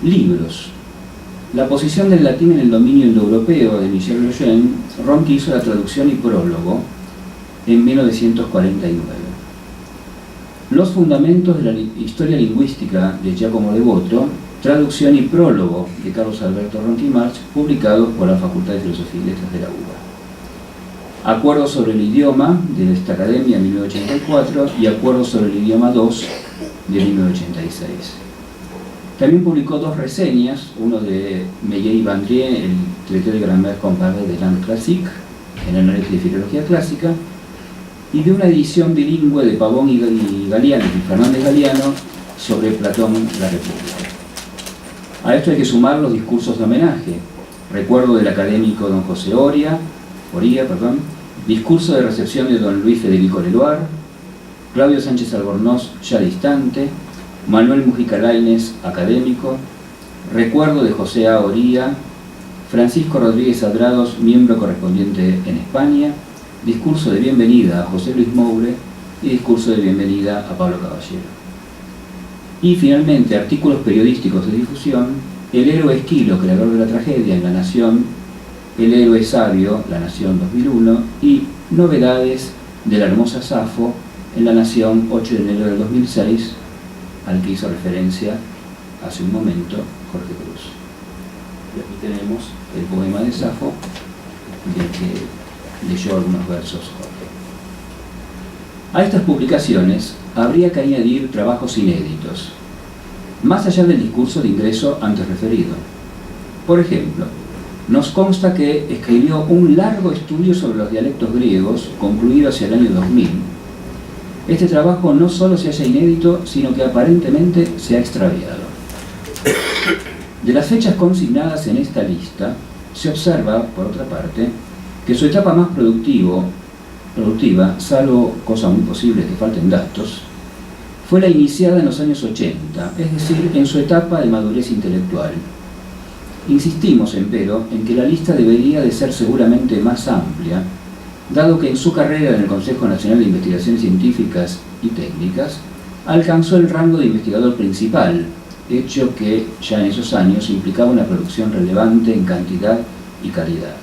Libros. La posición del latín en el dominio indoeuropeo de Michel Lejeune, Ronchi hizo la traducción y prólogo en 1949. Los fundamentos de la historia lingüística de Giacomo Devoto, traducción y prólogo de Carlos Alberto Ronchi March, publicados por la Facultad de Filosofía y Letras de la UBA. Acuerdo sobre el idioma de esta academia en 1984 y Acuerdo sobre el idioma 2 de 1986. También publicó dos reseñas, uno de Meillet y Vandrier, el Traité de Grammaire comparée des langues classiques, en el análisis de filología clásica, y de una edición bilingüe de Pavón y Galiano y Fernández Galiano sobre Platón, la República. A esto hay que sumar los discursos de homenaje, recuerdo del académico don José Oria, discurso de recepción de don Luis Federico Leloir, Claudio Sánchez Albornoz, ya distante, Manuel Mujica Lainez, académico, recuerdo de José A. Oría, Francisco Rodríguez Adrados, miembro correspondiente en España, discurso de bienvenida a José Luis Moure y discurso de bienvenida a Pablo Caballero. Y finalmente, artículos periodísticos de difusión, El héroe Esquilo, creador de la tragedia en La Nación, El héroe sabio, La Nación 2001, y Novedades de la hermosa Safo en La Nación 8 de enero del 2006, al que hizo referencia hace un momento Jorge Cruz. Y aquí tenemos el poema de Safo, del que leyó algunos versos Jorge. A estas publicaciones habría que añadir trabajos inéditos, más allá del discurso de ingreso antes referido. Por ejemplo, nos consta que escribió un largo estudio sobre los dialectos griegos, concluido hacia el año 2000. Este trabajo no solo se halla inédito, sino que aparentemente se ha extraviado. De las fechas consignadas en esta lista, se observa, por otra parte, que su etapa más productiva, salvo cosa muy posible que falten datos, fue la iniciada en los años 80, es decir, en su etapa de madurez intelectual. Insistimos, empero, en que la lista debería de ser seguramente más amplia, dado que en su carrera en el Consejo Nacional de Investigaciones Científicas y Técnicas alcanzó el rango de investigador principal, hecho que ya en esos años implicaba una producción relevante en cantidad y calidad.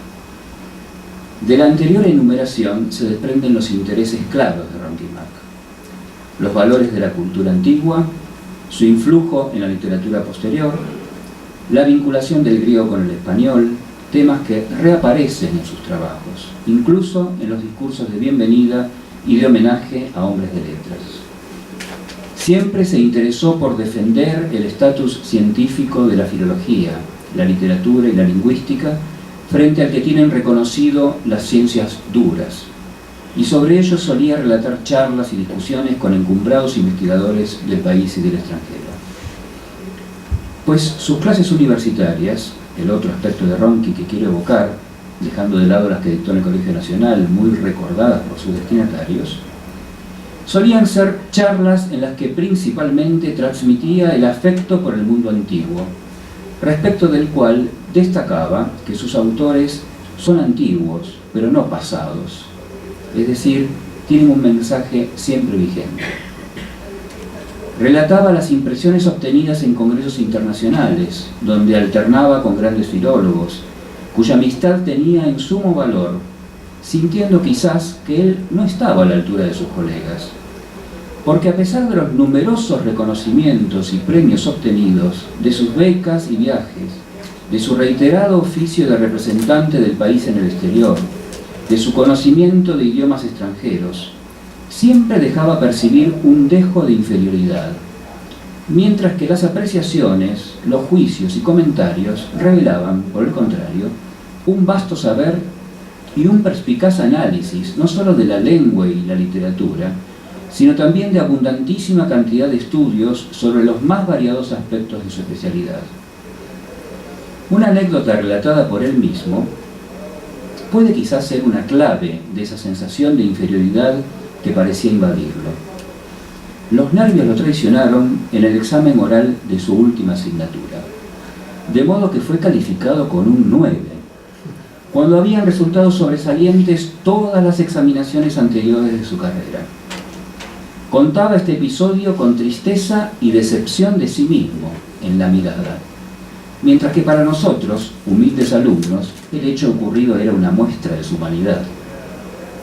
De la anterior enumeración se desprenden los intereses claros de Ronquillo, los valores de la cultura antigua, su influjo en la literatura posterior, la vinculación del griego con el español, temas que reaparecen en sus trabajos, incluso en los discursos de bienvenida y de homenaje a hombres de letras. Siempre se interesó por defender el estatus científico de la filología, la literatura y la lingüística frente al que tienen reconocido las ciencias duras, y sobre ello solía relatar charlas y discusiones con encumbrados investigadores del país y del extranjero. Pues sus clases universitarias, el otro aspecto de Ronchi que quiero evocar, dejando de lado las que dictó en el Colegio Nacional, muy recordadas por sus destinatarios, solían ser charlas en las que principalmente transmitía el afecto por el mundo antiguo, respecto del cual destacaba que sus autores son antiguos, pero no pasados, es decir, tienen un mensaje siempre vigente. Relataba las impresiones obtenidas en congresos internacionales, donde alternaba con grandes filólogos, cuya amistad tenía en sumo valor, sintiendo quizás que él no estaba a la altura de sus colegas, porque a pesar de los numerosos reconocimientos y premios obtenidos, de sus becas y viajes, de su reiterado oficio de representante del país en el exterior, de su conocimiento de idiomas extranjeros, siempre dejaba percibir un dejo de inferioridad, mientras que las apreciaciones, los juicios y comentarios revelaban, por el contrario, un vasto saber y un perspicaz análisis, no solo de la lengua y la literatura, sino también de abundantísima cantidad de estudios sobre los más variados aspectos de su especialidad. Una anécdota relatada por él mismo puede quizás ser una clave de esa sensación de inferioridad que parecía invadirlo. Los nervios lo traicionaron en el examen oral de su última asignatura, de modo que fue calificado con un 9, cuando habían resultado sobresalientes todas las examinaciones anteriores de su carrera. Contaba este episodio con tristeza y decepción de sí mismo en la mirada, mientras que para nosotros, humildes alumnos, el hecho ocurrido era una muestra de su humanidad.